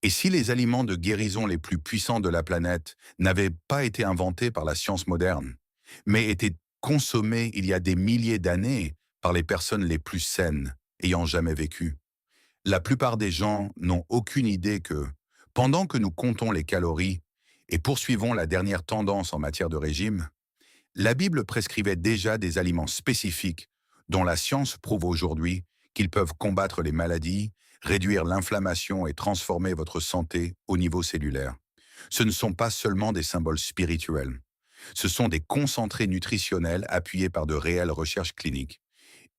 Et si les aliments de guérison les plus puissants de la planète n'avaient pas été inventés par la science moderne, mais étaient consommés il y a des milliers d'années par les personnes les plus saines ayant jamais vécu? La plupart des gens n'ont aucune idée que, pendant que nous comptons les calories et poursuivons la dernière tendance en matière de régime, la Bible prescrivait déjà des aliments spécifiques dont la science prouve aujourd'hui qu'ils peuvent combattre les maladies, réduire l'inflammation et transformer votre santé au niveau cellulaire. Ce ne sont pas seulement des symboles spirituels, ce sont des concentrés nutritionnels appuyés par de réelles recherches cliniques.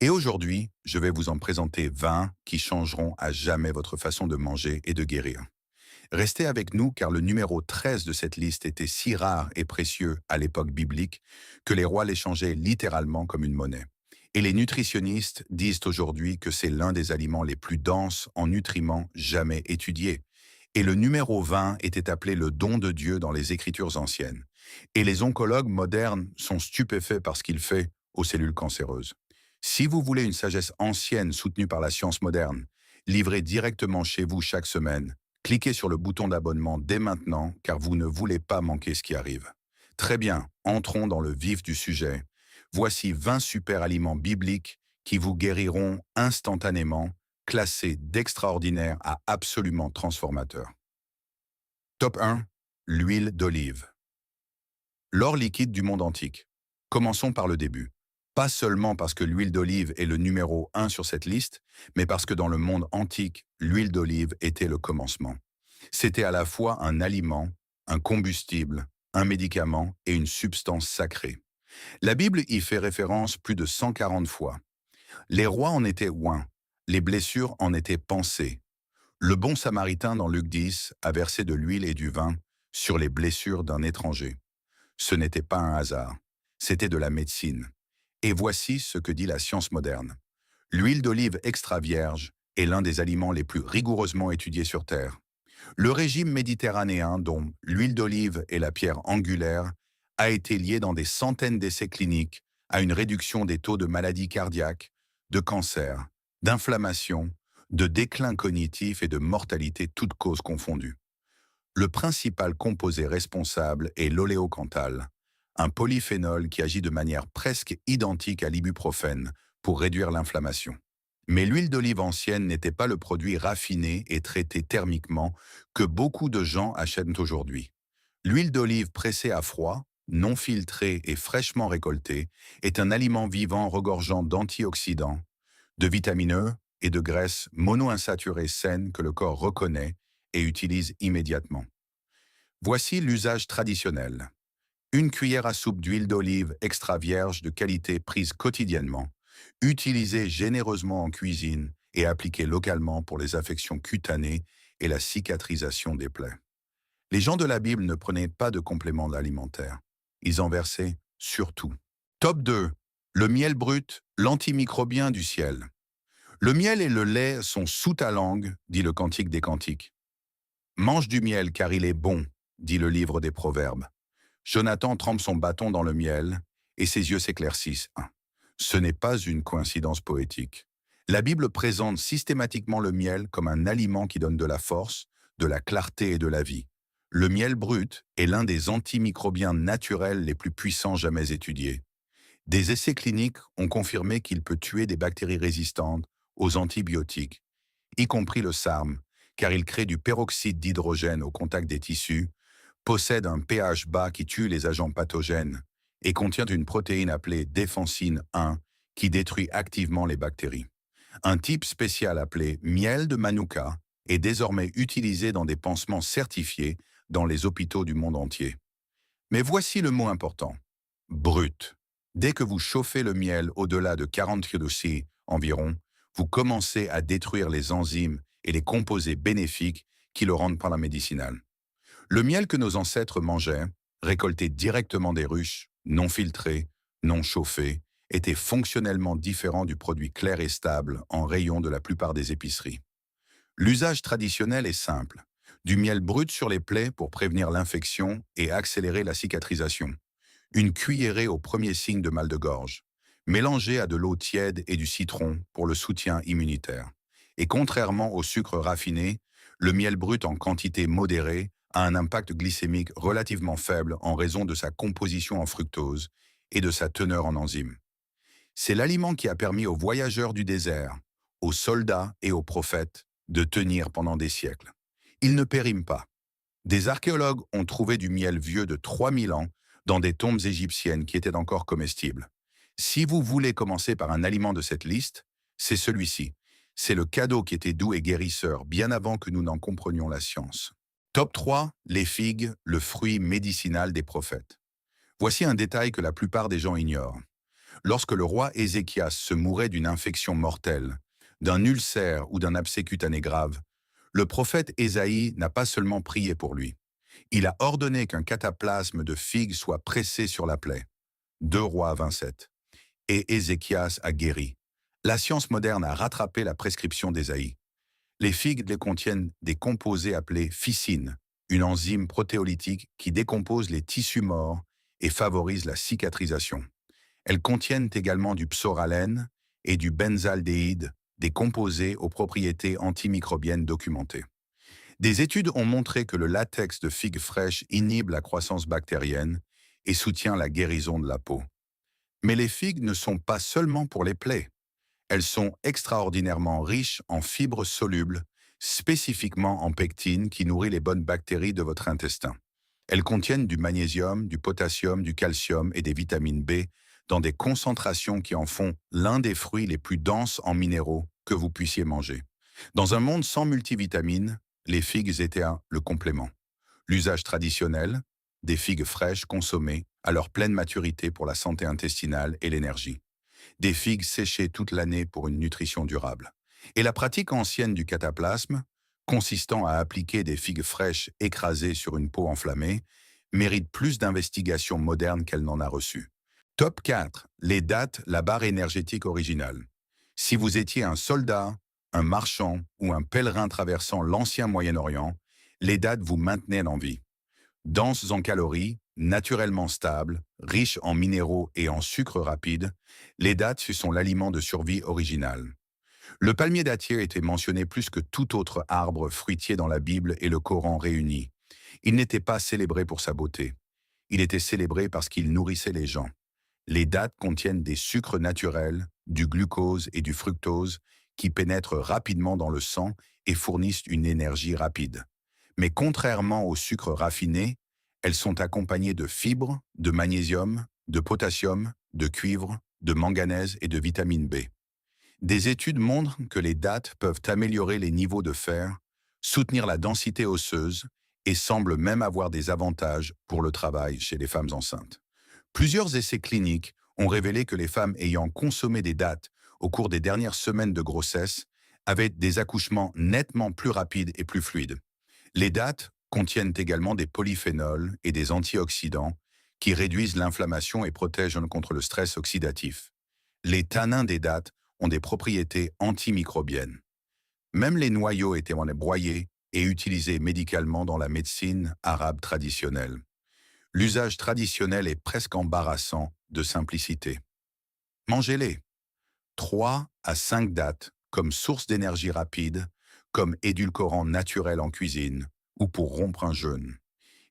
Et aujourd'hui, je vais vous en présenter 20 qui changeront à jamais votre façon de manger et de guérir. Restez avec nous car le numéro 13 de cette liste était si rare et précieux à l'époque biblique que les rois l'échangeaient littéralement comme une monnaie. Et les nutritionnistes disent aujourd'hui que c'est l'un des aliments les plus denses en nutriments jamais étudiés. Et le numéro 20 était appelé le don de Dieu dans les Écritures anciennes. Et les oncologues modernes sont stupéfaits par ce qu'il fait aux cellules cancéreuses. Si vous voulez une sagesse ancienne soutenue par la science moderne, livrée directement chez vous chaque semaine, cliquez sur le bouton d'abonnement dès maintenant car vous ne voulez pas manquer ce qui arrive. Très bien, entrons dans le vif du sujet. Voici 20 super aliments bibliques qui vous guériront instantanément, classés d'extraordinaire à absolument transformateur. Top 1. L'huile d'olive. L'or liquide du monde antique. Commençons par le début. Pas seulement parce que l'huile d'olive est le numéro 1 sur cette liste, mais parce que dans le monde antique, l'huile d'olive était le commencement. C'était à la fois un aliment, un combustible, un médicament et une substance sacrée. La Bible y fait référence plus de 140 fois. Les rois en étaient oints, les blessures en étaient pansées. Le bon samaritain dans Luc 10 a versé de l'huile et du vin sur les blessures d'un étranger. Ce n'était pas un hasard, c'était de la médecine. Et voici ce que dit la science moderne. L'huile d'olive extra vierge est l'un des aliments les plus rigoureusement étudiés sur Terre. Le régime méditerranéen, dont l'huile d'olive est la pierre angulaire, a été lié dans des centaines d'essais cliniques à une réduction des taux de maladies cardiaques, de cancer, d'inflammation, de déclin cognitif et de mortalité toutes causes confondues. Le principal composé responsable est l'oléocanthal, un polyphénol qui agit de manière presque identique à l'ibuprofène pour réduire l'inflammation. Mais l'huile d'olive ancienne n'était pas le produit raffiné et traité thermiquement que beaucoup de gens achètent aujourd'hui. L'huile d'olive pressée à froid, non filtrée et fraîchement récoltée, est un aliment vivant regorgeant d'antioxydants, de vitamines E et de graisses monoinsaturées saines que le corps reconnaît et utilise immédiatement. Voici l'usage traditionnel. Une cuillère à soupe d'huile d'olive extra vierge de qualité prise quotidiennement, utilisée généreusement en cuisine et appliquée localement pour les affections cutanées et la cicatrisation des plaies. Les gens de la Bible ne prenaient pas de compléments alimentaires. Ils en versaient surtout. Top 2. Le miel brut, l'antimicrobien du ciel. Le miel et le lait sont sous ta langue, dit le Cantique des Cantiques. Mange du miel car il est bon, dit le livre des Proverbes. Jonathan trempe son bâton dans le miel et ses yeux s'éclaircissent. Ce n'est pas une coïncidence poétique. La Bible présente systématiquement le miel comme un aliment qui donne de la force, de la clarté et de la vie. Le miel brut est l'un des antimicrobiens naturels les plus puissants jamais étudiés. Des essais cliniques ont confirmé qu'il peut tuer des bactéries résistantes aux antibiotiques, y compris le SARM, car il crée du peroxyde d'hydrogène au contact des tissus, possède un pH bas qui tue les agents pathogènes et contient une protéine appelée défensine 1 qui détruit activement les bactéries. Un type spécial appelé miel de Manuka est désormais utilisé dans des pansements certifiés dans les hôpitaux du monde entier. Mais voici le mot important. Brut. Dès que vous chauffez le miel au-delà de 40 °C environ, vous commencez à détruire les enzymes et les composés bénéfiques qui le rendent par la médicinale. Le miel que nos ancêtres mangeaient, récolté directement des ruches, non filtré, non chauffé, était fonctionnellement différent du produit clair et stable en rayon de la plupart des épiceries. L'usage traditionnel est simple. Du miel brut sur les plaies pour prévenir l'infection et accélérer la cicatrisation. Une cuillerée au premier signe de mal de gorge. Mélangé à de l'eau tiède et du citron pour le soutien immunitaire. Et contrairement au sucre raffiné, Le miel brut en quantité modérée a un impact glycémique relativement faible en raison de sa composition en fructose et de sa teneur en enzymes. C'est l'aliment qui a permis aux voyageurs du désert, aux soldats et aux prophètes de tenir pendant des siècles. Il ne périme pas. Des archéologues ont trouvé du miel vieux de 3000 ans dans des tombes égyptiennes qui étaient encore comestibles. Si vous voulez commencer par un aliment de cette liste, c'est celui-ci. C'est le cadeau qui était doux et guérisseur bien avant que nous n'en comprenions la science. Top 3, les figues, le fruit médicinal des prophètes. Voici un détail que la plupart des gens ignorent. Lorsque le roi Ézéchias se mourait d'une infection mortelle, d'un ulcère ou d'un abcès cutané grave, le prophète Ésaïe n'a pas seulement prié pour lui. Il a ordonné qu'un cataplasme de figues soit pressé sur la plaie. 2 Rois 27. Et Ézéchias a guéri. La science moderne a rattrapé la prescription d'Ésaïe. Les figues les contiennent des composés appelés ficines, une enzyme protéolytique qui décompose les tissus morts et favorise la cicatrisation. Elles contiennent également du psoralène et du benzaldéhyde, des composés aux propriétés antimicrobiennes documentées. Des études ont montré que le latex de figues fraîches inhibe la croissance bactérienne et soutient la guérison de la peau. Mais les figues ne sont pas seulement pour les plaies. Elles sont extraordinairement riches en fibres solubles, spécifiquement en pectine qui nourrit les bonnes bactéries de votre intestin. Elles contiennent du magnésium, du potassium, du calcium et des vitamines B dans des concentrations qui en font l'un des fruits les plus denses en minéraux que vous puissiez manger. Dans un monde sans multivitamines, les figues étaient le complément. L'usage traditionnel, des figues fraîches consommées à leur pleine maturité pour la santé intestinale et l'énergie. Des figues séchées toute l'année pour une nutrition durable. Et la pratique ancienne du cataplasme, consistant à appliquer des figues fraîches écrasées sur une peau enflammée, mérite plus d'investigation moderne qu'elle n'en a reçu. Top 4. Les dattes, la barre énergétique originale. Si vous étiez un soldat, un marchand ou un pèlerin traversant l'ancien Moyen-Orient, les dattes vous maintenaient en vie. Denses en calories, naturellement stables, riches en minéraux et en sucre rapide, les dattes sont l'aliment de survie original. Le palmier dattier était mentionné plus que tout autre arbre fruitier dans la Bible et le Coran réunis. Il n'était pas célébré pour sa beauté. Il était célébré parce qu'il nourrissait les gens. Les dattes contiennent des sucres naturels, du glucose et du fructose qui pénètrent rapidement dans le sang et fournissent une énergie rapide. Mais contrairement aux sucres raffinés, elles sont accompagnées de fibres, de magnésium, de potassium, de cuivre, de manganèse et de vitamine B. Des études montrent que les dattes peuvent améliorer les niveaux de fer, soutenir la densité osseuse et semblent même avoir des avantages pour le travail chez les femmes enceintes. Plusieurs essais cliniques ont révélé que les femmes ayant consommé des dattes au cours des dernières semaines de grossesse avaient des accouchements nettement plus rapides et plus fluides. Les dattes contiennent également des polyphénols et des antioxydants qui réduisent l'inflammation et protègent contre le stress oxydatif. Les tanins des dattes ont des propriétés antimicrobiennes. Même les noyaux étaient broyés et utilisés médicalement dans la médecine arabe traditionnelle. L'usage traditionnel est presque embarrassant de simplicité. Mangez-les. 3 à 5 dattes comme source d'énergie rapide, comme édulcorant naturel en cuisine ou pour rompre un jeûne.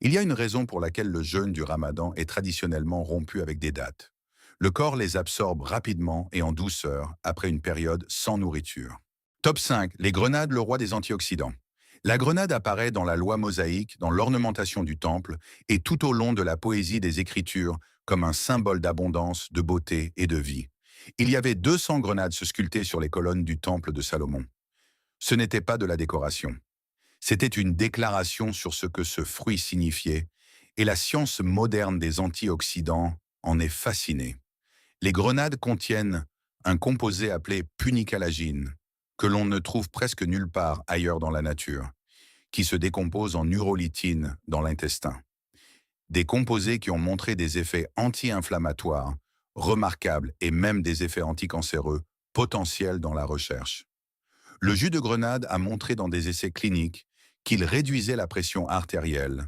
Il y a une raison pour laquelle le jeûne du Ramadan est traditionnellement rompu avec des dattes. Le corps les absorbe rapidement et en douceur après une période sans nourriture. Top 5. Les grenades, le roi des antioxydants. La grenade apparaît dans la loi mosaïque, dans l'ornementation du temple et tout au long de la poésie des Écritures comme un symbole d'abondance, de beauté et de vie. Il y avait 200 grenades sculptées sur les colonnes du temple de Salomon. Ce n'était pas de la décoration. C'était une déclaration sur ce que ce fruit signifiait, et la science moderne des antioxydants en est fascinée. Les grenades contiennent un composé appelé punicalagine, que l'on ne trouve presque nulle part ailleurs dans la nature, qui se décompose en urolitine dans l'intestin. Des composés qui ont montré des effets anti-inflammatoires, remarquables et même des effets anticancéreux, potentiels dans la recherche. Le jus de grenade a montré dans des essais cliniques qu'il réduisait la pression artérielle,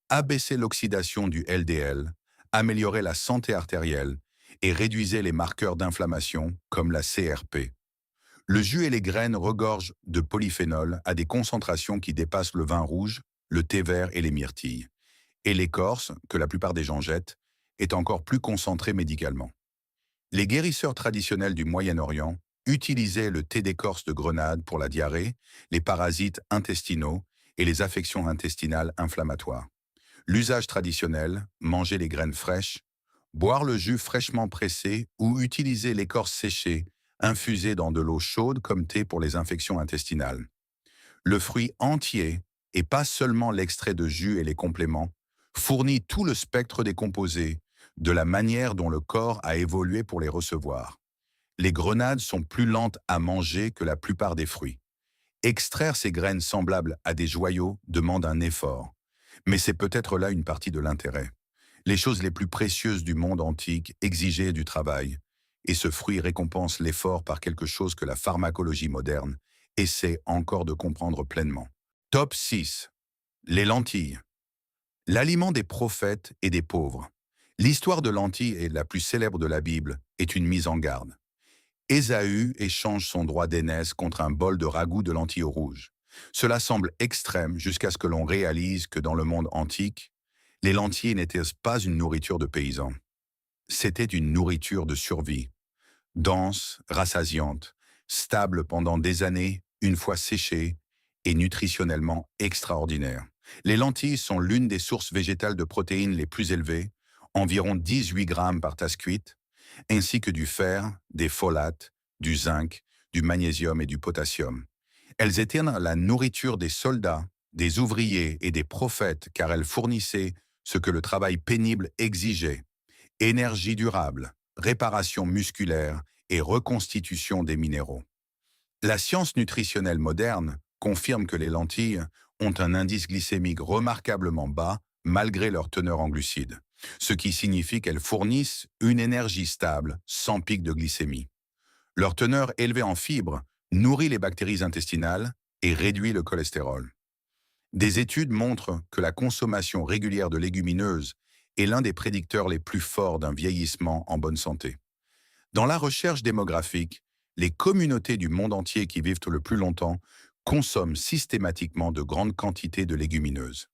abaissait l'oxydation du LDL, améliorait la santé artérielle et réduisait les marqueurs d'inflammation comme la CRP. Le jus et les graines regorgent de polyphénol à des concentrations qui dépassent le vin rouge, le thé vert et les myrtilles. Et l'écorce, que la plupart des gens jettent, est encore plus concentrée médicalement. Les guérisseurs traditionnels du Moyen-Orient utilisaient le thé d'écorce de grenade pour la diarrhée, les parasites intestinaux et les affections intestinales inflammatoires. L'usage traditionnel, manger les graines fraîches, boire le jus fraîchement pressé ou utiliser l'écorce séchée, infusée dans de l'eau chaude comme thé pour les infections intestinales. Le fruit entier, et pas seulement l'extrait de jus et les compléments, fournit tout le spectre des composés, de la manière dont le corps a évolué pour les recevoir. Les grenades sont plus lentes à manger que la plupart des fruits. Extraire ces graines semblables à des joyaux demande un effort. Mais c'est peut-être là une partie de l'intérêt. Les choses les plus précieuses du monde antique exigeaient du travail, et ce fruit récompense l'effort par quelque chose que la pharmacologie moderne essaie encore de comprendre pleinement. Top 6. Les lentilles. L'aliment des prophètes et des pauvres. L'histoire de lentilles est la plus célèbre de la Bible, est une mise en garde. Ésaü échange son droit d'aînesse contre un bol de ragoût de lentilles rouges. Cela semble extrême jusqu'à ce que l'on réalise que dans le monde antique, les lentilles n'étaient pas une nourriture de paysans. C'était une nourriture de survie, dense, rassasiante, stable pendant des années, une fois séchée, et nutritionnellement extraordinaire. Les lentilles sont l'une des sources végétales de protéines les plus élevées, environ 18 grammes par tasse cuite, ainsi que du fer, des folates, du zinc, du magnésium et du potassium. Elles étaient la nourriture des soldats, des ouvriers et des prophètes car elles fournissaient ce que le travail pénible exigeait: énergie durable, réparation musculaire et reconstitution des minéraux. La science nutritionnelle moderne confirme que les lentilles ont un indice glycémique remarquablement bas malgré leur teneur en glucides, ce qui signifie qu'elles fournissent une énergie stable sans pic de glycémie. Leur teneur élevée en fibres nourrit les bactéries intestinales et réduit le cholestérol. Des études montrent que la consommation régulière de légumineuses est l'un des prédicteurs les plus forts d'un vieillissement en bonne santé. Dans la recherche démographique, les communautés du monde entier qui vivent le plus longtemps consomment systématiquement de grandes quantités de légumineuses.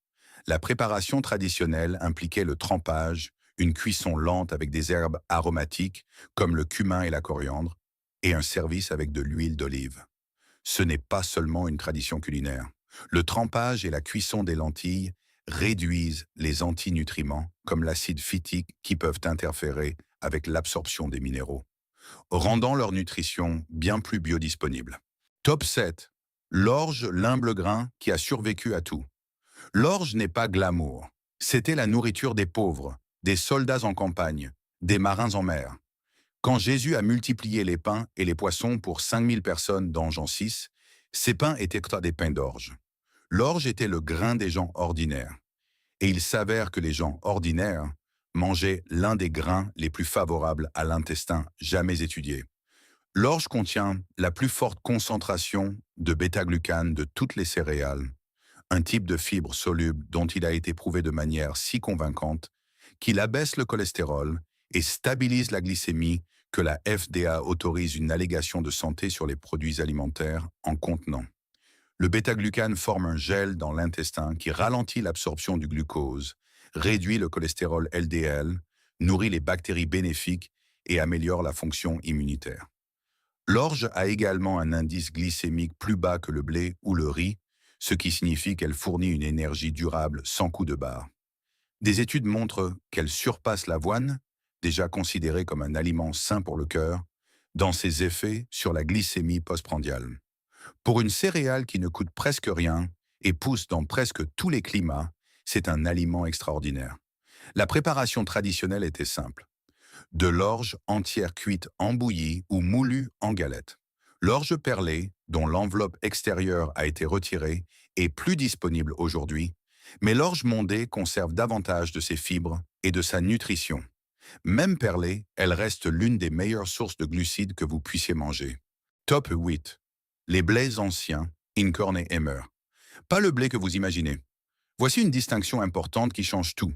La préparation traditionnelle impliquait le trempage, une cuisson lente avec des herbes aromatiques comme le cumin et la coriandre, et un service avec de l'huile d'olive. Ce n'est pas seulement une tradition culinaire. Le trempage et la cuisson des lentilles réduisent les antinutriments comme l'acide phytique qui peuvent interférer avec l'absorption des minéraux, rendant leur nutrition bien plus biodisponible. Top 7. L'orge, l'humble grain qui a survécu à tout. L'orge n'est pas glamour. C'était la nourriture des pauvres, des soldats en campagne, des marins en mer. Quand Jésus a multiplié les pains et les poissons pour 5000 personnes dans Jean 6, ces pains étaient des pains d'orge. L'orge était le grain des gens ordinaires. Et il s'avère que les gens ordinaires mangeaient l'un des grains les plus favorables à l'intestin jamais étudié. L'orge contient la plus forte concentration de bêta-glucane de toutes les céréales, un type de fibre soluble dont il a été prouvé de manière si convaincante qu'il abaisse le cholestérol et stabilise la glycémie que la FDA autorise une allégation de santé sur les produits alimentaires en contenant. Le bêta-glucane forme un gel dans l'intestin qui ralentit l'absorption du glucose, réduit le cholestérol LDL, nourrit les bactéries bénéfiques et améliore la fonction immunitaire. L'orge a également un indice glycémique plus bas que le blé ou le riz, ce qui signifie qu'elle fournit une énergie durable sans coup de barre. Des études montrent qu'elle surpasse l'avoine, déjà considérée comme un aliment sain pour le cœur, dans ses effets sur la glycémie postprandiale. Pour une céréale qui ne coûte presque rien et pousse dans presque tous les climats, c'est un aliment extraordinaire. La préparation traditionnelle était simple: de l'orge entière cuite en bouillie ou moulue en galette. L'orge perlée, dont l'enveloppe extérieure a été retirée, est plus disponible aujourd'hui, mais l'orge mondée conserve davantage de ses fibres et de sa nutrition. Même perlée, elle reste l'une des meilleures sources de glucides que vous puissiez manger. Top 8. Les blés anciens, Incorn et Emmer. Pas le blé que vous imaginez. Voici une distinction importante qui change tout.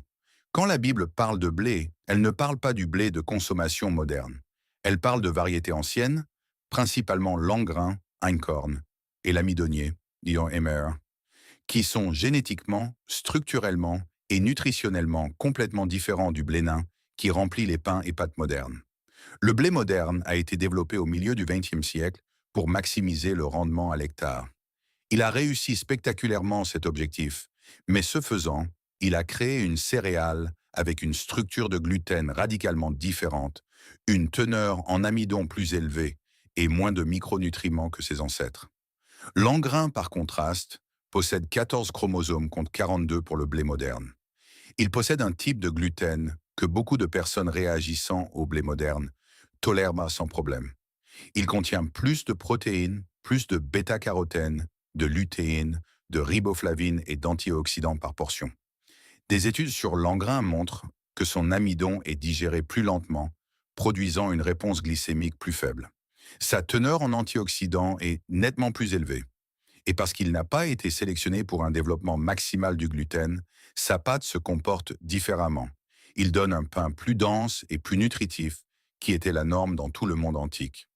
Quand la Bible parle de blé, elle ne parle pas du blé de consommation moderne. Elle parle de variétés anciennes, principalement l'engrain, einkorn, et l'amidonier, Emmer, qui sont génétiquement, structurellement et nutritionnellement complètement différents du blé nain qui remplit les pains et pâtes modernes. Le blé moderne a été développé au milieu du XXe siècle pour maximiser le rendement à l'hectare. Il a réussi spectaculairement cet objectif, mais ce faisant, il a créé une céréale avec une structure de gluten radicalement différente, une teneur en amidon plus élevée et moins de micronutriments que ses ancêtres. L'engrain, par contraste, possède 14 chromosomes contre 42 pour le blé moderne. Il possède un type de gluten que beaucoup de personnes réagissant au blé moderne tolèrent sans problème. Il contient plus de protéines, plus de bêta-carotène, de lutéine, de riboflavine et d'antioxydants par portion. Des études sur l'engrain montrent que son amidon est digéré plus lentement, produisant une réponse glycémique plus faible. Sa teneur en antioxydants est nettement plus élevée. Et parce qu'il n'a pas été sélectionné pour un développement maximal du gluten, sa pâte se comporte différemment. Il donne un pain plus dense et plus nutritif, qui était la norme dans tout le monde antique.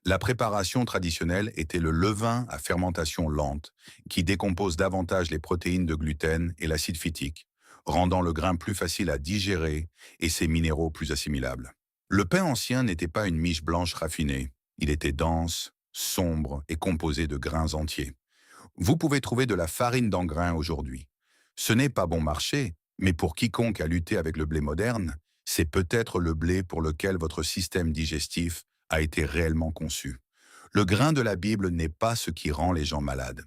La préparation traditionnelle était le levain à fermentation lente, qui décompose davantage les protéines de gluten et l'acide phytique, rendant le grain plus facile à digérer et ses minéraux plus assimilables. Le pain ancien n'était pas une miche blanche raffinée. Il était dense, sombre et composé de grains entiers. Vous pouvez trouver de la farine d'engrain aujourd'hui. Ce n'est pas bon marché, mais pour quiconque a lutté avec le blé moderne, c'est peut-être le blé pour lequel votre système digestif a été réellement conçu. Le grain de la Bible n'est pas ce qui rend les gens malades.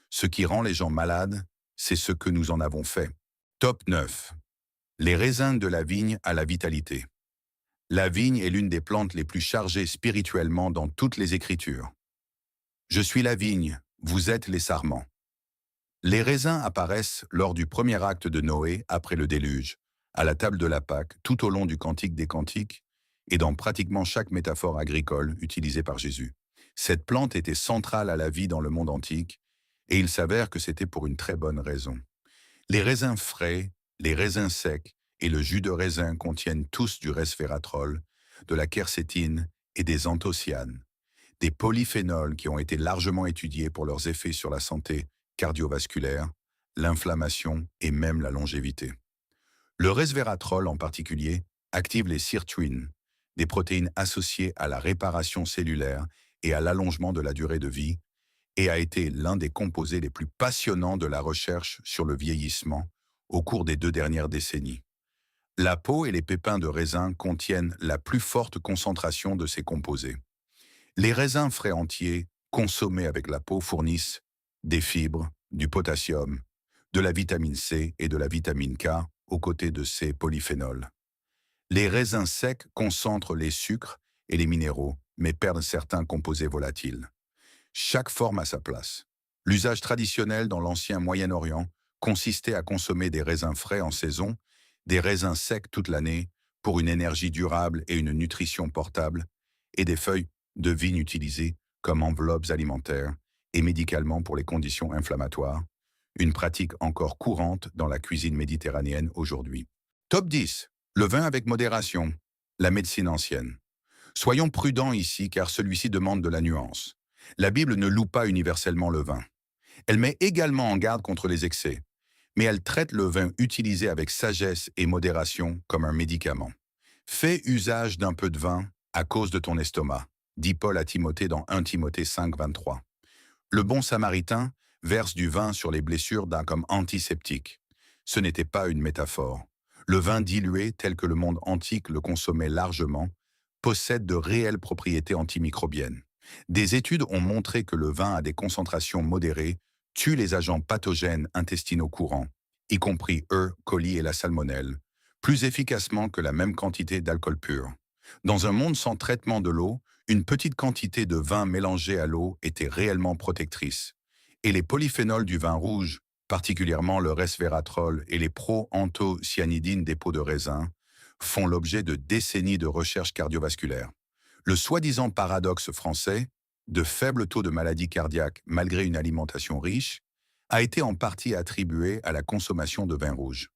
Ce qui rend les gens malades, c'est ce que nous en avons fait. Top 9. Les raisins de la vigne à la vitalité. La vigne est l'une des plantes les plus chargées spirituellement dans toutes les Écritures. Je suis la vigne, vous êtes les sarments. Les raisins apparaissent lors du premier acte de Noé après le déluge, à la table de la Pâque, tout au long du Cantique des Cantiques, et dans pratiquement chaque métaphore agricole utilisée par Jésus. Cette plante était centrale à la vie dans le monde antique, et il s'avère que c'était pour une très bonne raison. Les raisins frais, les raisins secs et le jus de raisin contiennent tous du resveratrol, de la quercétine et des anthocyanes, des polyphénols qui ont été largement étudiés pour leurs effets sur la santé cardiovasculaire, l'inflammation et même la longévité. Le resveratrol en particulier active les sirtuines, des protéines associées à la réparation cellulaire et à l'allongement de la durée de vie, et a été l'un des composés les plus passionnants de la recherche sur le vieillissement au cours des 2 dernières décennies. La peau et les pépins de raisin contiennent la plus forte concentration de ces composés. Les raisins frais entiers, consommés avec la peau, fournissent des fibres, du potassium, de la vitamine C et de la vitamine K aux côtés de ces polyphénols. Les raisins secs concentrent les sucres et les minéraux, mais perdent certains composés volatiles. Chaque forme a sa place. L'usage traditionnel dans l'ancien Moyen-Orient consistait à consommer des raisins frais en saison, des raisins secs toute l'année, pour une énergie durable et une nutrition portable, et des feuilles de vigne utilisées comme enveloppes alimentaires et médicalement pour les conditions inflammatoires, une pratique encore courante dans la cuisine méditerranéenne aujourd'hui. Top 10. Le vin avec modération. La médecine ancienne. Soyons prudents ici car celui-ci demande de la nuance. La Bible ne loue pas universellement le vin. Elle met également en garde contre les excès, mais elle traite le vin utilisé avec sagesse et modération comme un médicament. Fais usage d'un peu de vin à cause de ton estomac, dit Paul à Timothée dans 1 Timothée 5, 23. Le bon samaritain verse du vin sur les blessures d'un comme antiseptique. Ce n'était pas une métaphore. Le vin dilué, tel que le monde antique le consommait largement, possède de réelles propriétés antimicrobiennes. Des études ont montré que le vin à des concentrations modérées tue les agents pathogènes intestinaux courants, y compris E. coli et la salmonelle, plus efficacement que la même quantité d'alcool pur. Dans un monde sans traitement de l'eau, une petite quantité de vin mélangé à l'eau était réellement protectrice. Et les polyphénols du vin rouge, particulièrement le resveratrol et les pro-anthocyanidines des peaux de raisin, font l'objet de décennies de recherches cardiovasculaires. Le soi-disant paradoxe français, de faible taux de maladie cardiaque malgré une alimentation riche, a été en partie attribué à la consommation de vin rouge.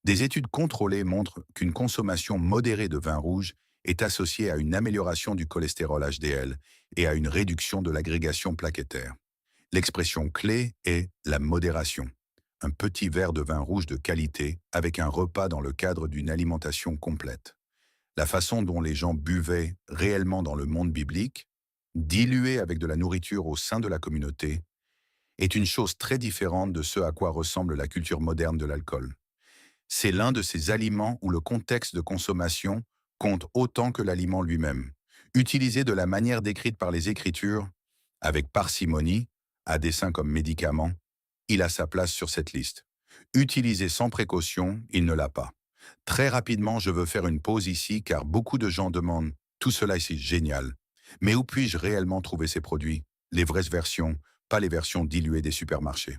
Des études contrôlées montrent qu'une consommation modérée de vin rouge est associé à une amélioration du cholestérol HDL et à une réduction de l'agrégation plaquettaire. L'expression clé est la modération. Un petit verre de vin rouge de qualité avec un repas dans le cadre d'une alimentation complète. La façon dont les gens buvaient réellement dans le monde biblique, dilué avec de la nourriture au sein de la communauté, est une chose très différente de ce à quoi ressemble la culture moderne de l'alcool. C'est l'un de ces aliments où le contexte de consommation compte autant que l'aliment lui-même. Utilisé de la manière décrite par les Écritures, avec parcimonie, à dessein comme médicament, il a sa place sur cette liste. Utilisé sans précaution, il ne l'a pas. Très rapidement, je veux faire une pause ici car beaucoup de gens demandent « Tout cela est génial. Mais où puis-je réellement trouver ces produits? Les vraies versions, pas les versions diluées des supermarchés. »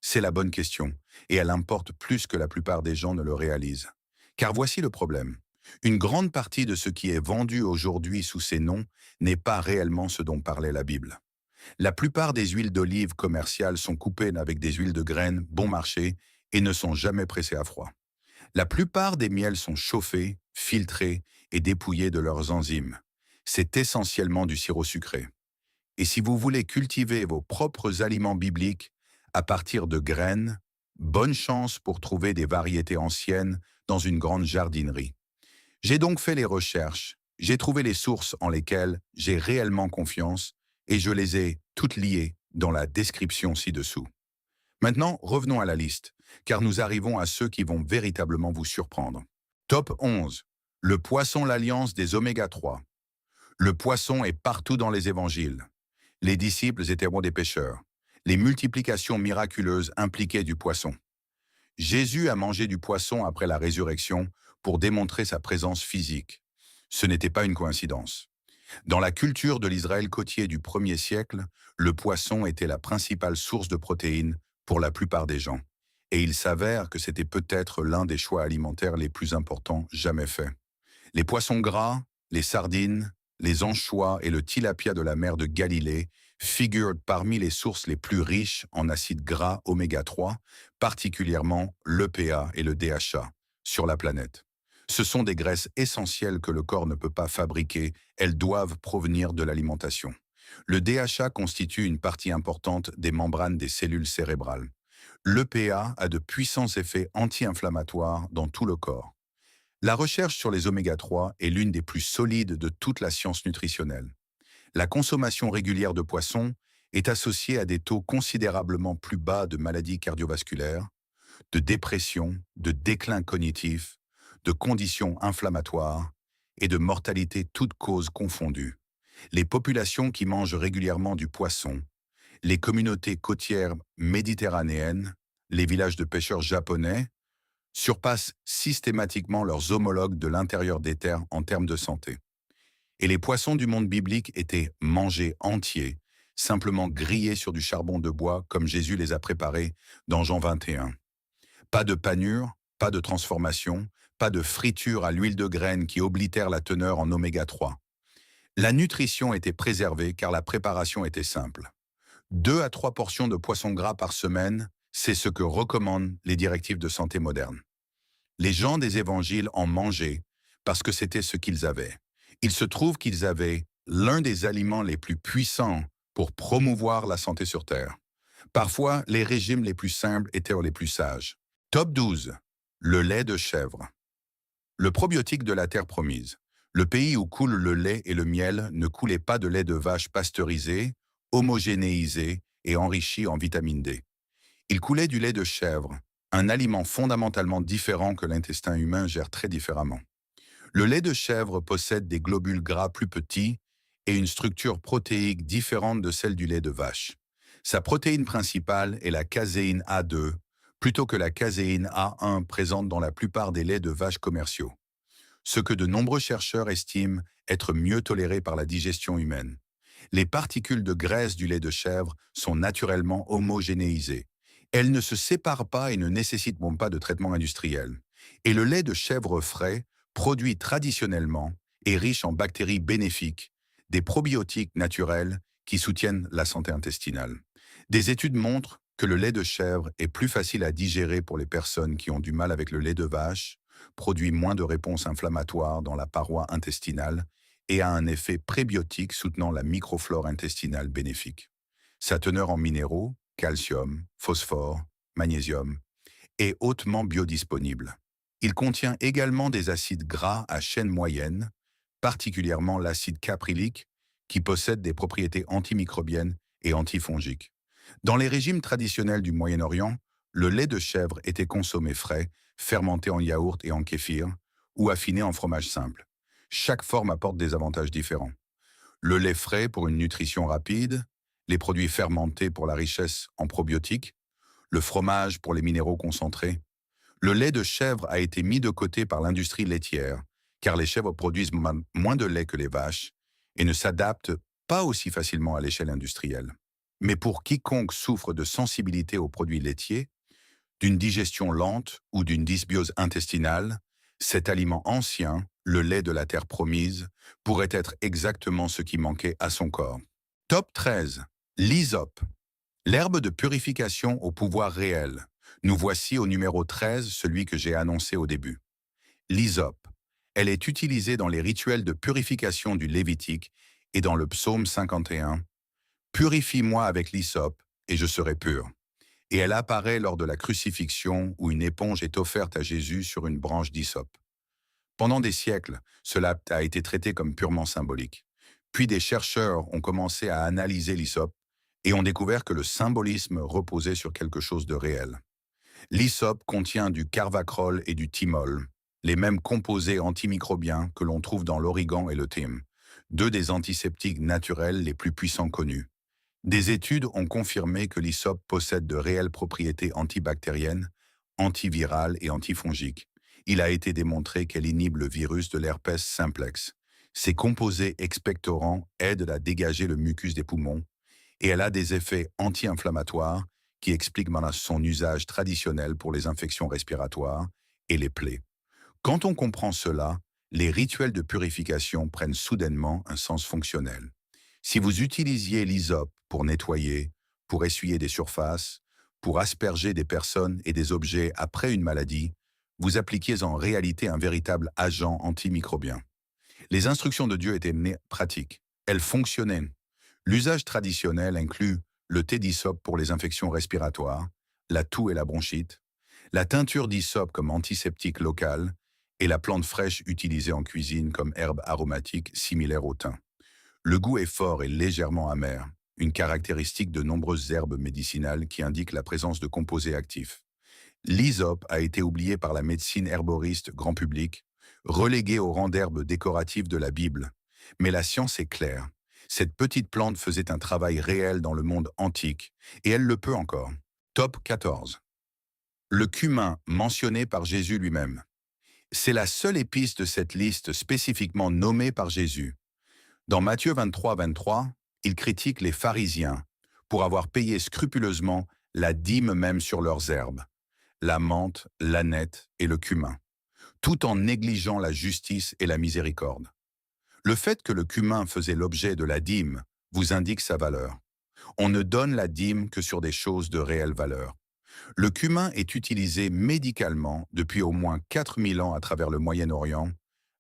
C'est la bonne question, et elle importe plus que la plupart des gens ne le réalisent. Car voici le problème. Une grande partie de ce qui est vendu aujourd'hui sous ces noms n'est pas réellement ce dont parlait la Bible. La plupart des huiles d'olive commerciales sont coupées avec des huiles de graines bon marché et ne sont jamais pressées à froid. La plupart des miels sont chauffés, filtrés et dépouillés de leurs enzymes. C'est essentiellement du sirop sucré. Et si vous voulez cultiver vos propres aliments bibliques à partir de graines, bonne chance pour trouver des variétés anciennes dans une grande jardinerie. J'ai donc fait les recherches, j'ai trouvé les sources en lesquelles j'ai réellement confiance et je les ai toutes liées dans la description ci-dessous. Maintenant, revenons à la liste, car nous arrivons à ceux qui vont véritablement vous surprendre. Top 11. Le poisson l'alliance des oméga 3. Le poisson est partout dans les évangiles. Les disciples étaient bons des pêcheurs. Les multiplications miraculeuses impliquaient du poisson. Jésus a mangé du poisson après la résurrection pour démontrer sa présence physique. Ce n'était pas une coïncidence. Dans la culture de l'Israël côtier du 1er siècle, le poisson était la principale source de protéines pour la plupart des gens. Et il s'avère que c'était peut-être l'un des choix alimentaires les plus importants jamais faits. Les poissons gras, les sardines, les anchois et le tilapia de la mer de Galilée figurent parmi les sources les plus riches en acides gras oméga 3, particulièrement l'EPA et le DHA, sur la planète. Ce sont des graisses essentielles que le corps ne peut pas fabriquer, elles doivent provenir de l'alimentation. Le DHA constitue une partie importante des membranes des cellules cérébrales. L'EPA a de puissants effets anti-inflammatoires dans tout le corps. La recherche sur les oméga 3 est l'une des plus solides de toute la science nutritionnelle. La consommation régulière de poissons est associée à des taux considérablement plus bas de maladies cardiovasculaires, de dépression, de déclin cognitif, de conditions inflammatoires et de mortalité toutes causes confondues. Les populations qui mangent régulièrement du poisson, les communautés côtières méditerranéennes, les villages de pêcheurs japonais, surpassent systématiquement leurs homologues de l'intérieur des terres en termes de santé. Et les poissons du monde biblique étaient mangés entiers, simplement grillés sur du charbon de bois comme Jésus les a préparés dans Jean 21. Pas de panure, pas de transformation, pas de friture à l'huile de graine qui oblitère la teneur en oméga 3. La nutrition était préservée car la préparation était simple. 2 à 3 portions de poisson gras par semaine, c'est ce que recommandent les directives de santé modernes. Les gens des évangiles en mangeaient parce que c'était ce qu'ils avaient. Il se trouve qu'ils avaient l'un des aliments les plus puissants pour promouvoir la santé sur Terre. Parfois, les régimes les plus simples étaient les plus sages. Top 12. Le lait de chèvre. Le probiotique de la terre promise. Le pays où coule le lait et le miel ne coulait pas de lait de vache pasteurisé, homogénéisé et enrichi en vitamine D. Il coulait du lait de chèvre, un aliment fondamentalement différent que l'intestin humain gère très différemment. Le lait de chèvre possède des globules gras plus petits et une structure protéique différente de celle du lait de vache. Sa protéine principale est la caséine A2, plutôt que la caséine A1 présente dans la plupart des laits de vache commerciaux, ce que de nombreux chercheurs estiment être mieux toléré par la digestion humaine. Les particules de graisse du lait de chèvre sont naturellement homogénéisées. Elles ne se séparent pas et ne nécessitent même pas de traitement industriel. Et le lait de chèvre frais, produit traditionnellement, est riche en bactéries bénéfiques, des probiotiques naturels qui soutiennent la santé intestinale. Des études montrent que le lait de chèvre est plus facile à digérer pour les personnes qui ont du mal avec le lait de vache produit moins de réponses inflammatoires dans la paroi intestinale et a un effet prébiotique soutenant la microflore intestinale bénéfique. Sa teneur en minéraux, calcium, phosphore, magnésium, est hautement biodisponible. Il contient également des acides gras à chaîne moyenne, particulièrement l'acide caprylique, qui possède des propriétés antimicrobiennes et antifongiques. Dans les régimes traditionnels du Moyen-Orient, le lait de chèvre était consommé frais, fermenté en yaourt et en kéfir, ou affiné en fromage simple. Chaque forme apporte des avantages différents. Le lait frais pour une nutrition rapide, les produits fermentés pour la richesse en probiotiques, le fromage pour les minéraux concentrés. Le lait de chèvre a été mis de côté par l'industrie laitière, car les chèvres produisent moins de lait que les vaches et ne s'adaptent pas aussi facilement à l'échelle industrielle. Mais pour quiconque souffre de sensibilité aux produits laitiers, d'une digestion lente ou d'une dysbiose intestinale, cet aliment ancien, le lait de la terre promise, pourrait être exactement ce qui manquait à son corps. Top 13. L'hysope. L'herbe de purification au pouvoir réel. Nous voici au numéro 13, celui que j'ai annoncé au début. L'hysope. Elle est utilisée dans les rituels de purification du Lévitique et dans le psaume 51. Purifie-moi avec l'hysope et je serai pur. Et elle apparaît lors de la crucifixion où une éponge est offerte à Jésus sur une branche d'hysope. Pendant des siècles, cela a été traité comme purement symbolique. Puis des chercheurs ont commencé à analyser l'hysope et ont découvert que le symbolisme reposait sur quelque chose de réel. L'hysope contient du carvacrol et du thymol, les mêmes composés antimicrobiens que l'on trouve dans l'origan et le thym, deux des antiseptiques naturels les plus puissants connus. Des études ont confirmé que l'hysope possède de réelles propriétés antibactériennes, antivirales et antifongiques. Il a été démontré qu'elle inhibe le virus de l'herpès simplex. Ses composés expectorants aident à dégager le mucus des poumons et elle a des effets anti-inflammatoires qui expliquent maintenant son usage traditionnel pour les infections respiratoires et les plaies. Quand on comprend cela, les rituels de purification prennent soudainement un sens fonctionnel. Si vous utilisiez l'hysope pour nettoyer, pour essuyer des surfaces, pour asperger des personnes et des objets après une maladie, vous appliquiez en réalité un véritable agent antimicrobien. Les instructions de Dieu étaient pratiques. Elles fonctionnaient. L'usage traditionnel inclut le thé d'hysope pour les infections respiratoires, la toux et la bronchite, la teinture d'hysope comme antiseptique local et la plante fraîche utilisée en cuisine comme herbe aromatique similaire au thym. Le goût est fort et légèrement amer, une caractéristique de nombreuses herbes médicinales qui indiquent la présence de composés actifs. L'hysope a été oublié par la médecine herboriste grand public, reléguée au rang d'herbe décorative de la Bible. Mais la science est claire. Cette petite plante faisait un travail réel dans le monde antique, et elle le peut encore. Top 14. Le cumin mentionné par Jésus lui-même. C'est la seule épice de cette liste spécifiquement nommée par Jésus. Dans Matthieu 23, il critique les pharisiens pour avoir payé scrupuleusement la dîme même sur leurs herbes, la menthe, l'âneth et le cumin, tout en négligeant la justice et la miséricorde. Le fait que le cumin faisait l'objet de la dîme vous indique sa valeur. On ne donne la dîme que sur des choses de réelle valeur. Le cumin est utilisé médicalement depuis au moins 4000 ans à travers le Moyen-Orient,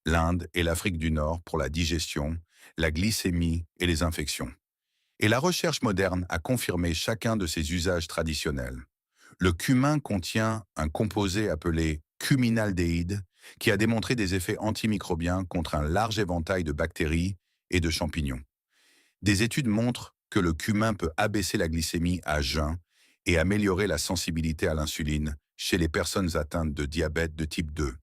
l'Inde et l'Afrique du Nord pour la digestion, la glycémie et les infections. Et la recherche moderne a confirmé chacun de ces usages traditionnels. Le cumin contient un composé appelé cuminaldéhyde qui a démontré des effets antimicrobiens contre un large éventail de bactéries et de champignons. Des études montrent que le cumin peut abaisser la glycémie à jeun et améliorer la sensibilité à l'insuline chez les personnes atteintes de diabète de type 2.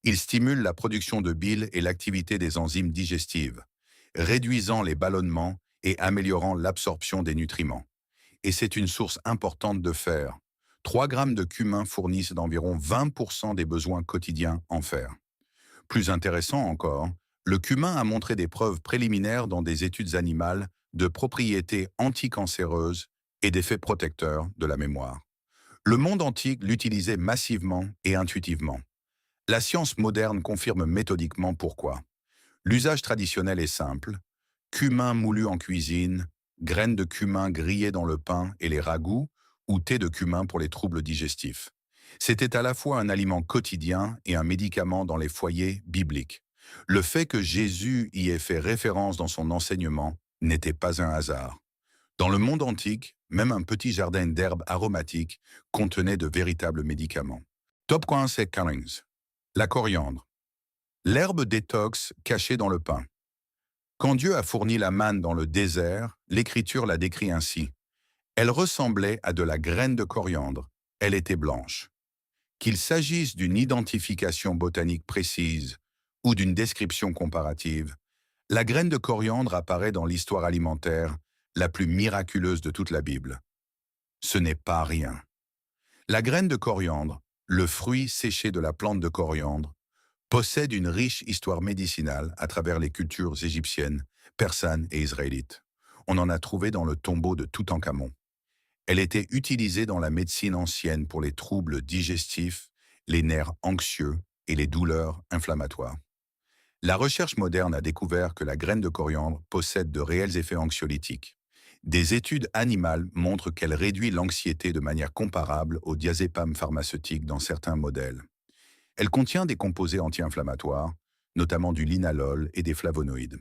Il stimule la production de bile et l'activité des enzymes digestives, réduisant les ballonnements et améliorant l'absorption des nutriments. Et c'est une source importante de fer. 3 grammes de cumin fournissent d'environ 20% des besoins quotidiens en fer. Plus intéressant encore, le cumin a montré des preuves préliminaires dans des études animales de propriétés anticancéreuses et d'effets protecteurs de la mémoire. Le monde antique l'utilisait massivement et intuitivement. La science moderne confirme méthodiquement pourquoi. L'usage traditionnel est simple. Cumin moulu en cuisine, graines de cumin grillées dans le pain et les ragoûts, ou thé de cumin pour les troubles digestifs. C'était à la fois un aliment quotidien et un médicament dans les foyers bibliques. Le fait que Jésus y ait fait référence dans son enseignement n'était pas un hasard. Dans le monde antique, même un petit jardin d'herbes aromatiques contenait de véritables médicaments. Top conseil Cummings. La coriandre. L'herbe détox cachée dans le pain. Quand Dieu a fourni la manne dans le désert, l'Écriture la décrit ainsi. Elle ressemblait à de la graine de coriandre. Elle était blanche. Qu'il s'agisse d'une identification botanique précise ou d'une description comparative, la graine de coriandre apparaît dans l'histoire alimentaire la plus miraculeuse de toute la Bible. Ce n'est pas rien. La graine de coriandre, le fruit séché de la plante de coriandre, possède une riche histoire médicinale à travers les cultures égyptiennes, persanes et israélites. On en a trouvé dans le tombeau de Toutankhamon. Elle était utilisée dans la médecine ancienne pour les troubles digestifs, les nerfs anxieux et les douleurs inflammatoires. La recherche moderne a découvert que la graine de coriandre possède de réels effets anxiolytiques. Des études animales montrent qu'elle réduit l'anxiété de manière comparable au diazépam pharmaceutique dans certains modèles. Elle contient des composés anti-inflammatoires, notamment du linalol et des flavonoïdes.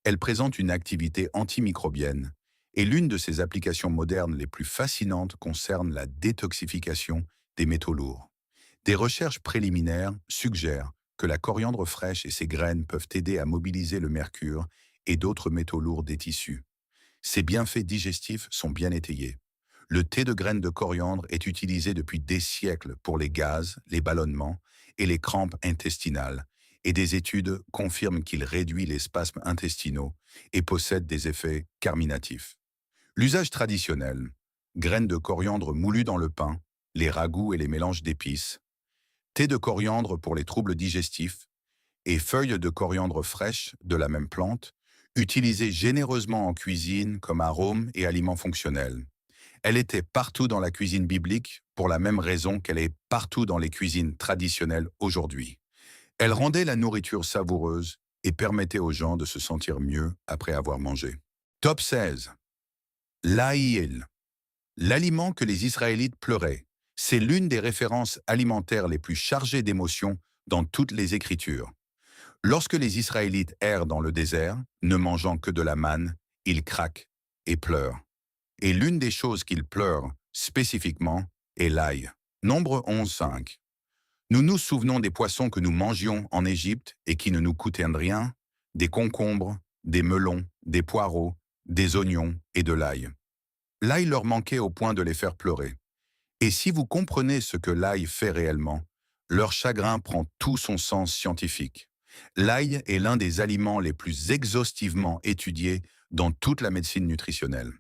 Elle présente une activité antimicrobienne et l'une de ses applications modernes les plus fascinantes concerne la détoxification des métaux lourds. Des recherches préliminaires suggèrent que la coriandre fraîche et ses graines peuvent aider à mobiliser le mercure et d'autres métaux lourds des tissus. Ces bienfaits digestifs sont bien étayés. Le thé de graines de coriandre est utilisé depuis des siècles pour les gaz, les ballonnements et les crampes intestinales, et des études confirment qu'il réduit les spasmes intestinaux et possède des effets carminatifs. L'usage traditionnel, graines de coriandre moulues dans le pain, les ragoûts et les mélanges d'épices, thé de coriandre pour les troubles digestifs et feuilles de coriandre fraîches de la même plante, utilisées généreusement en cuisine comme arôme et aliment fonctionnel. Elle était partout dans la cuisine biblique pour la même raison qu'elle est partout dans les cuisines traditionnelles aujourd'hui. Elle rendait la nourriture savoureuse et permettait aux gens de se sentir mieux après avoir mangé. Top 16. L'aïl. L'aliment que les Israélites pleuraient. C'est l'une des références alimentaires les plus chargées d'émotions dans toutes les Écritures. Lorsque les Israélites errent dans le désert, ne mangeant que de la manne, ils craquent et pleurent. Et l'une des choses qu'ils pleurent, spécifiquement, est l'ail. Nombre 11.5. Nous nous souvenons des poissons que nous mangions en Égypte et qui ne nous coûtaient rien, des concombres, des melons, des poireaux, des oignons et de l'ail. L'ail leur manquait au point de les faire pleurer. Et si vous comprenez ce que l'ail fait réellement, leur chagrin prend tout son sens scientifique. L'ail est l'un des aliments les plus exhaustivement étudiés dans toute la médecine nutritionnelle.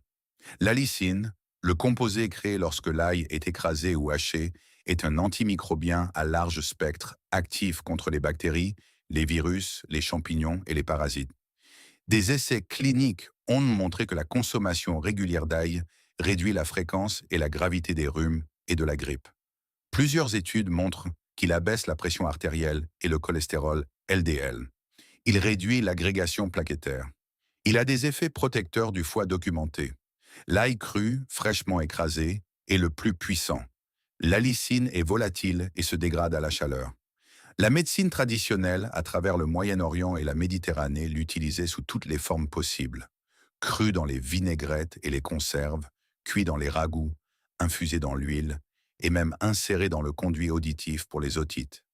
L'allicine, le composé créé lorsque l'ail est écrasé ou haché, est un antimicrobien à large spectre, actif contre les bactéries, les virus, les champignons et les parasites. Des essais cliniques ont montré que la consommation régulière d'ail réduit la fréquence et la gravité des rhumes et de la grippe. Plusieurs études montrent qu'il abaisse la pression artérielle et le cholestérol LDL. Il réduit l'agrégation plaquettaire. Il a des effets protecteurs du foie documentés. L'ail cru, fraîchement écrasé, est le plus puissant. L'allicine est volatile et se dégrade à la chaleur. La médecine traditionnelle, à travers le Moyen-Orient et la Méditerranée, l'utilisait sous toutes les formes possibles. Cru dans les vinaigrettes et les conserves, cuit dans les ragoûts, infusé dans l'huile, et même inséré dans le conduit auditif pour les otites.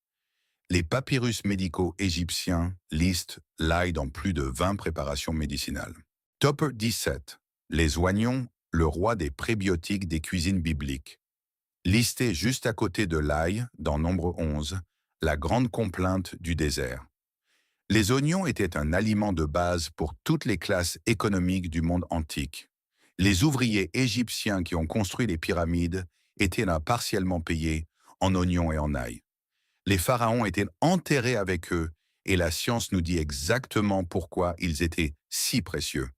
Les papyrus médicaux égyptiens listent l'ail dans plus de 20 préparations médicinales. Top 17. Les oignons, le roi des prébiotiques des cuisines bibliques. Listé juste à côté de l'ail, dans Nombre 11, la grande complainte du désert. Les oignons étaient un aliment de base pour toutes les classes économiques du monde antique. Les ouvriers égyptiens qui ont construit les pyramides étaient là partiellement payés en oignons et en ail. Les pharaons étaient enterrés avec eux et la science nous dit exactement pourquoi ils étaient si précieux.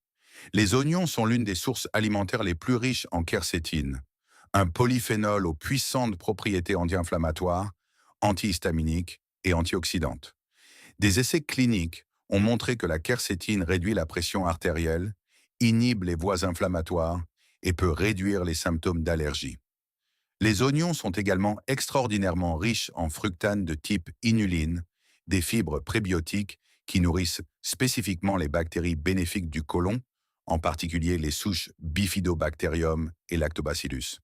Les oignons sont l'une des sources alimentaires les plus riches en quercétine, un polyphénol aux puissantes propriétés anti-inflammatoires, antihistaminiques et antioxydantes. Des essais cliniques ont montré que la quercétine réduit la pression artérielle, inhibe les voies inflammatoires et peut réduire les symptômes d'allergie. Les oignons sont également extraordinairement riches en fructanes de type inuline, des fibres prébiotiques qui nourrissent spécifiquement les bactéries bénéfiques du côlon, en particulier les souches Bifidobacterium et Lactobacillus.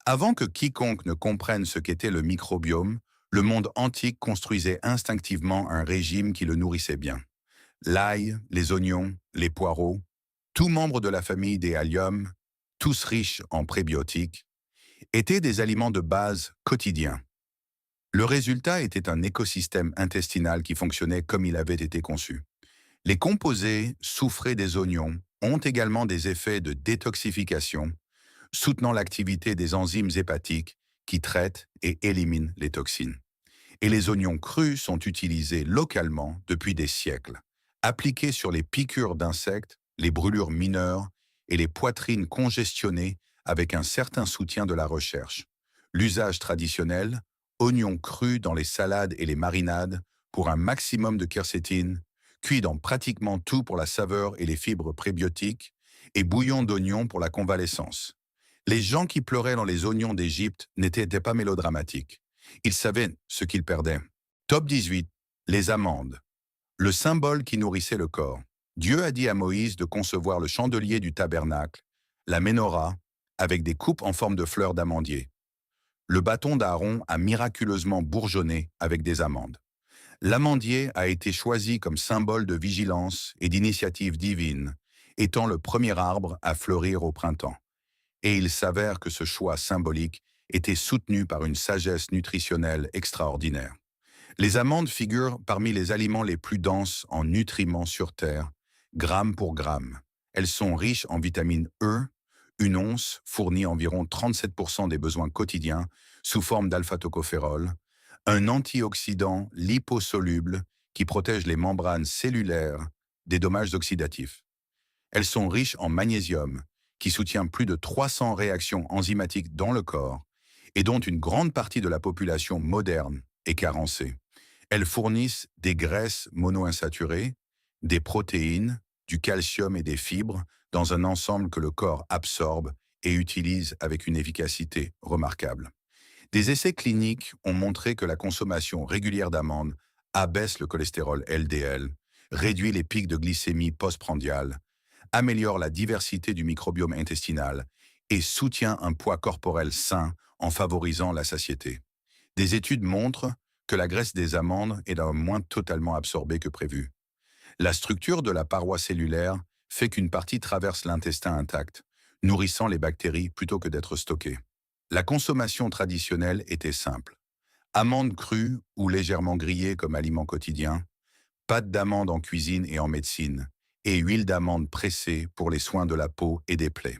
Avant que quiconque ne comprenne ce qu'était le microbiome, le monde antique construisait instinctivement un régime qui le nourrissait bien. L'ail, les oignons, les poireaux, tous membres de la famille des alliums, tous riches en prébiotiques, étaient des aliments de base quotidiens. Le résultat était un écosystème intestinal qui fonctionnait comme il avait été conçu. Les composés soufrés des oignons ont également des effets de détoxification, soutenant l'activité des enzymes hépatiques qui traitent et éliminent les toxines. Et les oignons crus sont utilisés localement depuis des siècles, appliqués sur les piqûres d'insectes, les brûlures mineures et les poitrines congestionnées avec un certain soutien de la recherche. L'usage traditionnel, oignons crus dans les salades et les marinades pour un maximum de quercétine, cuit dans pratiquement tout pour la saveur et les fibres prébiotiques, et bouillon d'oignons pour la convalescence. Les gens qui pleuraient dans les oignons d'Égypte n'étaient pas mélodramatiques. Ils savaient ce qu'ils perdaient. Top 18. Les amandes. Le symbole qui nourrissait le corps. Dieu a dit à Moïse de concevoir le chandelier du tabernacle, la menorah, avec des coupes en forme de fleurs d'amandier. Le bâton d'Aaron a miraculeusement bourgeonné avec des amandes. L'amandier a été choisi comme symbole de vigilance et d'initiative divine, étant le premier arbre à fleurir au printemps. Et il s'avère que ce choix symbolique était soutenu par une sagesse nutritionnelle extraordinaire. Les amandes figurent parmi les aliments les plus denses en nutriments sur Terre, gramme pour gramme. Elles sont riches en vitamine E. Une once fournit environ 37% des besoins quotidiens sous forme d'alpha-tocophérol, un antioxydant liposoluble qui protège les membranes cellulaires des dommages oxydatifs. Elles sont riches en magnésium, qui soutient plus de 300 réactions enzymatiques dans le corps et dont une grande partie de la population moderne est carencée. Elles fournissent des graisses monoinsaturées, des protéines, du calcium et des fibres dans un ensemble que le corps absorbe et utilise avec une efficacité remarquable. Des essais cliniques ont montré que la consommation régulière d'amandes abaisse le cholestérol LDL, réduit les pics de glycémie postprandiale, améliore la diversité du microbiome intestinal et soutient un poids corporel sain en favorisant la satiété. Des études montrent que la graisse des amandes est moins totalement absorbée que prévu. La structure de la paroi cellulaire fait qu'une partie traverse l'intestin intact, nourrissant les bactéries plutôt que d'être stockée. La consommation traditionnelle était simple. Amandes crues ou légèrement grillées comme aliment quotidien, pâte d'amande en cuisine et en médecine, et huile d'amande pressée pour les soins de la peau et des plaies.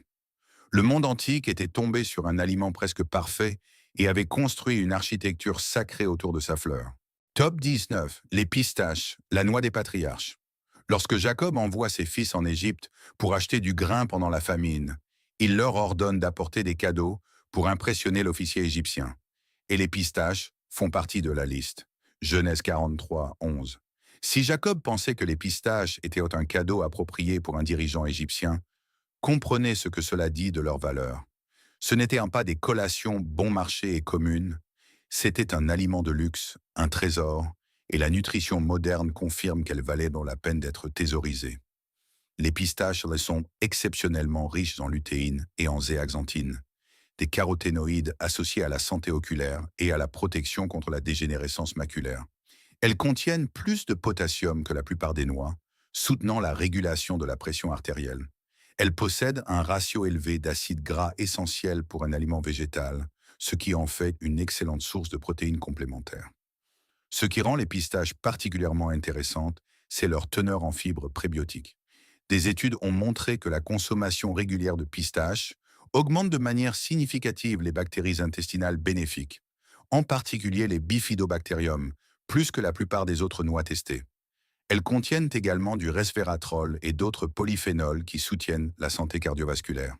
Le monde antique était tombé sur un aliment presque parfait et avait construit une architecture sacrée autour de sa fleur. Top 19. Les pistaches, la noix des patriarches. Lorsque Jacob envoie ses fils en Égypte pour acheter du grain pendant la famine, il leur ordonne d'apporter des cadeaux pour impressionner l'officier égyptien. Et les pistaches font partie de la liste. Genèse 43, 11. Si Jacob pensait que les pistaches étaient un cadeau approprié pour un dirigeant égyptien, comprenez ce que cela dit de leur valeur. Ce n'était pas des collations bon marché et communes, c'était un aliment de luxe, un trésor, et la nutrition moderne confirme qu'elle valait dans la peine d'être thésaurisée. Les pistaches sont exceptionnellement riches en lutéine et en zéaxanthine, des caroténoïdes associés à la santé oculaire et à la protection contre la dégénérescence maculaire. Elles contiennent plus de potassium que la plupart des noix, soutenant la régulation de la pression artérielle. Elles possèdent un ratio élevé d'acides gras essentiels pour un aliment végétal, ce qui en fait une excellente source de protéines complémentaires. Ce qui rend les pistaches particulièrement intéressantes, c'est leur teneur en fibres prébiotiques. Des études ont montré que la consommation régulière de pistaches augmente de manière significative les bactéries intestinales bénéfiques, en particulier les bifidobacterium, plus que la plupart des autres noix testées. Elles contiennent également du resveratrol et d'autres polyphénols qui soutiennent la santé cardiovasculaire.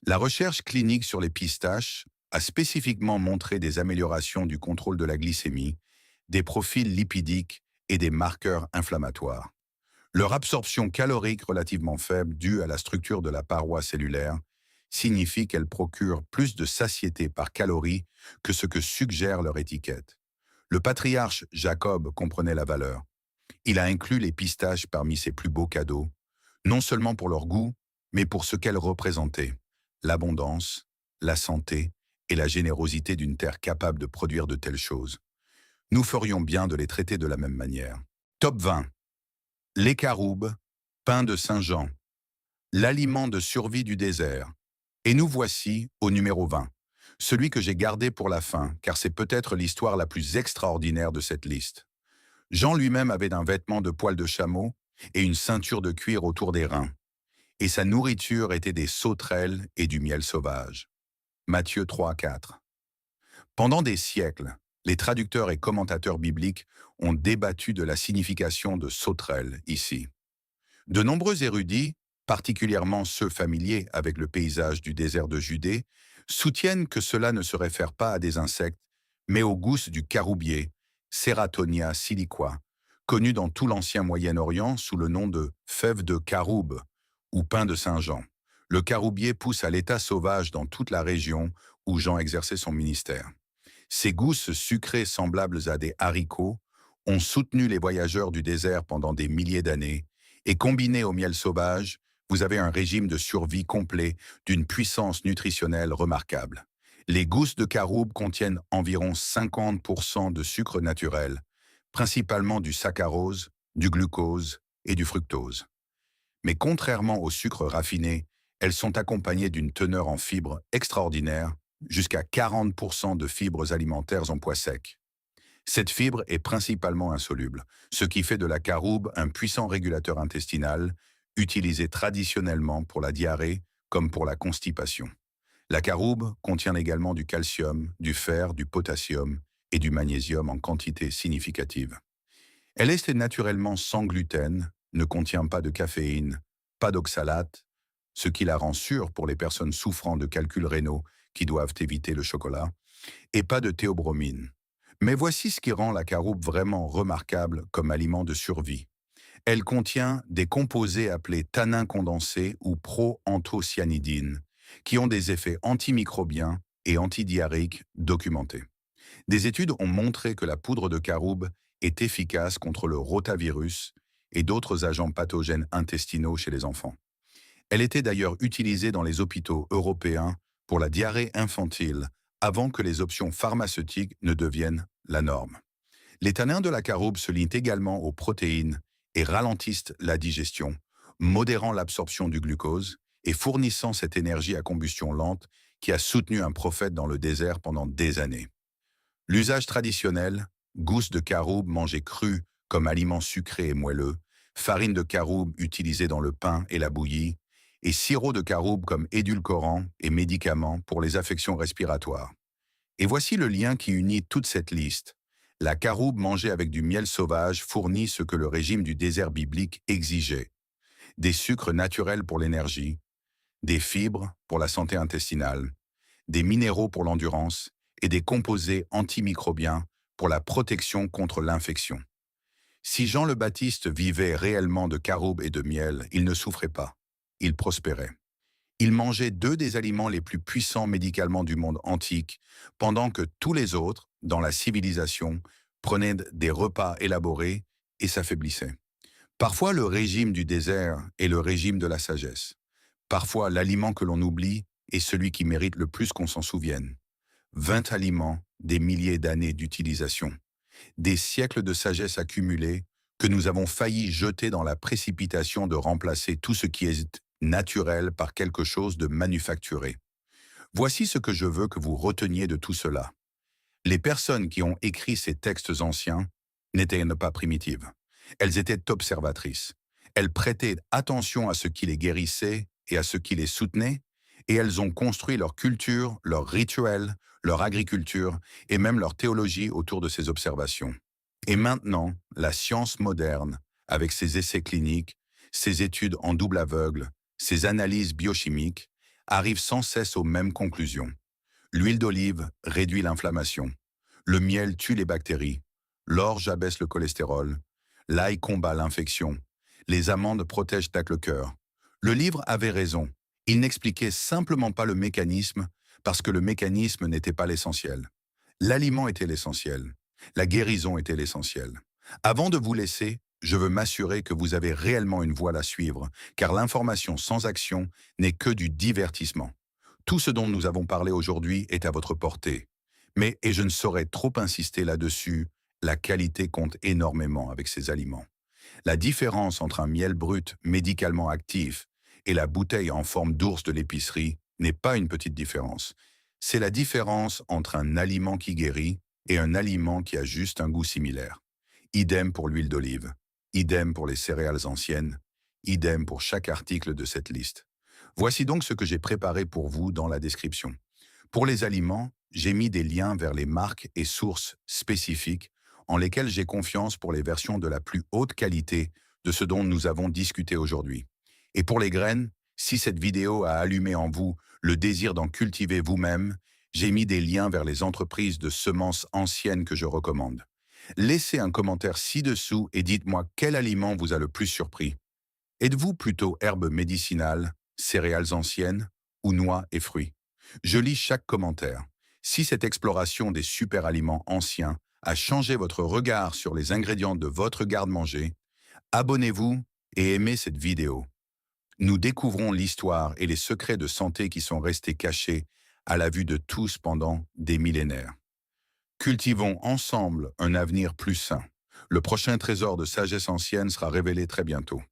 La recherche clinique sur les pistaches a spécifiquement montré des améliorations du contrôle de la glycémie, des profils lipidiques et des marqueurs inflammatoires. Leur absorption calorique relativement faible due à la structure de la paroi cellulaire signifie qu'elles procurent plus de satiété par calories que ce que suggère leur étiquette. Le patriarche Jacob comprenait la valeur. Il a inclus les pistaches parmi ses plus beaux cadeaux, non seulement pour leur goût, mais pour ce qu'elles représentaient, l'abondance, la santé et la générosité d'une terre capable de produire de telles choses. Nous ferions bien de les traiter de la même manière. Top 20. Les caroubes, pain de Saint-Jean, l'aliment de survie du désert. Et nous voici au numéro 20, celui que j'ai gardé pour la fin, car c'est peut-être l'histoire la plus extraordinaire de cette liste. Jean lui-même avait un vêtement de poil de chameau et une ceinture de cuir autour des reins, et sa nourriture était des sauterelles et du miel sauvage. Matthieu 3,4. Pendant des siècles, les traducteurs et commentateurs bibliques ont débattu de la signification de sauterelle ici. De nombreux érudits, particulièrement ceux familiers avec le paysage du désert de Judée, soutiennent que cela ne se réfère pas à des insectes, mais aux gousses du caroubier, Ceratonia siliqua, connu dans tout l'ancien Moyen-Orient sous le nom de fève de caroube ou pain de Saint-Jean. Le caroubier pousse à l'état sauvage dans toute la région où Jean exerçait son ministère. Ces gousses sucrées semblables à des haricots ont soutenu les voyageurs du désert pendant des milliers d'années, et combinées au miel sauvage, vous avez un régime de survie complet d'une puissance nutritionnelle remarquable. Les gousses de caroube contiennent environ 50% de sucre naturel, principalement du saccharose, du glucose et du fructose. Mais contrairement au sucre raffiné, elles sont accompagnées d'une teneur en fibres extraordinaire, jusqu'à 40% de fibres alimentaires en pois secs. Cette fibre est principalement insoluble, ce qui fait de la caroube un puissant régulateur intestinal, utilisé traditionnellement pour la diarrhée comme pour la constipation. La caroube contient également du calcium, du fer, du potassium et du magnésium en quantité significative. Elle est naturellement sans gluten, ne contient pas de caféine, pas d'oxalate, ce qui la rend sûre pour les personnes souffrant de calculs rénaux qui doivent éviter le chocolat, et pas de théobromine. Mais voici ce qui rend la caroube vraiment remarquable comme aliment de survie. Elle contient des composés appelés tanins condensés ou proanthocyanidines, qui ont des effets antimicrobiens et antidiarrhéiques documentés. Des études ont montré que la poudre de caroube est efficace contre le rotavirus et d'autres agents pathogènes intestinaux chez les enfants. Elle était d'ailleurs utilisée dans les hôpitaux européens pour la diarrhée infantile avant que les options pharmaceutiques ne deviennent la norme. Les tanins de la caroube se lient également aux protéines et ralentissent la digestion, modérant l'absorption du glucose et fournissant cette énergie à combustion lente qui a soutenu un prophète dans le désert pendant des années. L'usage traditionnel, gousses de caroube mangées crues comme aliment sucré et moelleux, farine de caroube utilisée dans le pain et la bouillie, et sirop de caroube comme édulcorant et médicament pour les affections respiratoires. Et voici le lien qui unit toute cette liste. La caroube mangée avec du miel sauvage fournit ce que le régime du désert biblique exigeait. Des sucres naturels pour l'énergie, des fibres pour la santé intestinale, des minéraux pour l'endurance et des composés antimicrobiens pour la protection contre l'infection. Si Jean le Baptiste vivait réellement de caroube et de miel, il ne souffrait pas. Il prospérait. Il mangeait deux des aliments les plus puissants médicalement du monde antique, pendant que tous les autres, dans la civilisation, prenaient des repas élaborés et s'affaiblissaient. Parfois, le régime du désert est le régime de la sagesse. Parfois, l'aliment que l'on oublie est celui qui mérite le plus qu'on s'en souvienne. 20 aliments, des milliers d'années d'utilisation. Des siècles de sagesse accumulés que nous avons failli jeter dans la précipitation de remplacer tout ce qui est naturel par quelque chose de manufacturé. Voici ce que je veux que vous reteniez de tout cela. Les personnes qui ont écrit ces textes anciens n'étaient pas primitives. Elles étaient observatrices. Elles prêtaient attention à ce qui les guérissait et à ce qui les soutenait, et elles ont construit leur culture, leurs rituels, leur agriculture et même leur théologie autour de ces observations. Et maintenant, la science moderne, avec ses essais cliniques, ses études en double aveugle, ses analyses biochimiques, arrive sans cesse aux mêmes conclusions. L'huile d'olive réduit l'inflammation, le miel tue les bactéries, l'orge abaisse le cholestérol, l'ail combat l'infection, les amandes protègent le cœur. Le livre avait raison. Il n'expliquait simplement pas le mécanisme parce que le mécanisme n'était pas l'essentiel. L'aliment était l'essentiel. La guérison était l'essentiel. Avant de vous laisser, je veux m'assurer que vous avez réellement une voie à suivre, car l'information sans action n'est que du divertissement. Tout ce dont nous avons parlé aujourd'hui est à votre portée. Mais, et je ne saurais trop insister là-dessus, la qualité compte énormément avec ces aliments. La différence entre un miel brut médicalement actif et la bouteille en forme d'ours de l'épicerie n'est pas une petite différence. C'est la différence entre un aliment qui guérit et un aliment qui a juste un goût similaire. Idem pour l'huile d'olive, idem pour les céréales anciennes, idem pour chaque article de cette liste. Voici donc ce que j'ai préparé pour vous dans la description. Pour les aliments, j'ai mis des liens vers les marques et sources spécifiques en lesquelles j'ai confiance pour les versions de la plus haute qualité de ce dont nous avons discuté aujourd'hui. Et pour les graines, si cette vidéo a allumé en vous le désir d'en cultiver vous-même, j'ai mis des liens vers les entreprises de semences anciennes que je recommande. Laissez un commentaire ci-dessous et dites-moi quel aliment vous a le plus surpris. Êtes-vous plutôt herbes médicinales, céréales anciennes ou noix et fruits? Je lis chaque commentaire. Si cette exploration des super aliments anciens a changé votre regard sur les ingrédients de votre garde-manger, abonnez-vous et aimez cette vidéo. Nous découvrons l'histoire et les secrets de santé qui sont restés cachés à la vue de tous pendant des millénaires. Cultivons ensemble un avenir plus sain. Le prochain trésor de sagesse ancienne sera révélé très bientôt.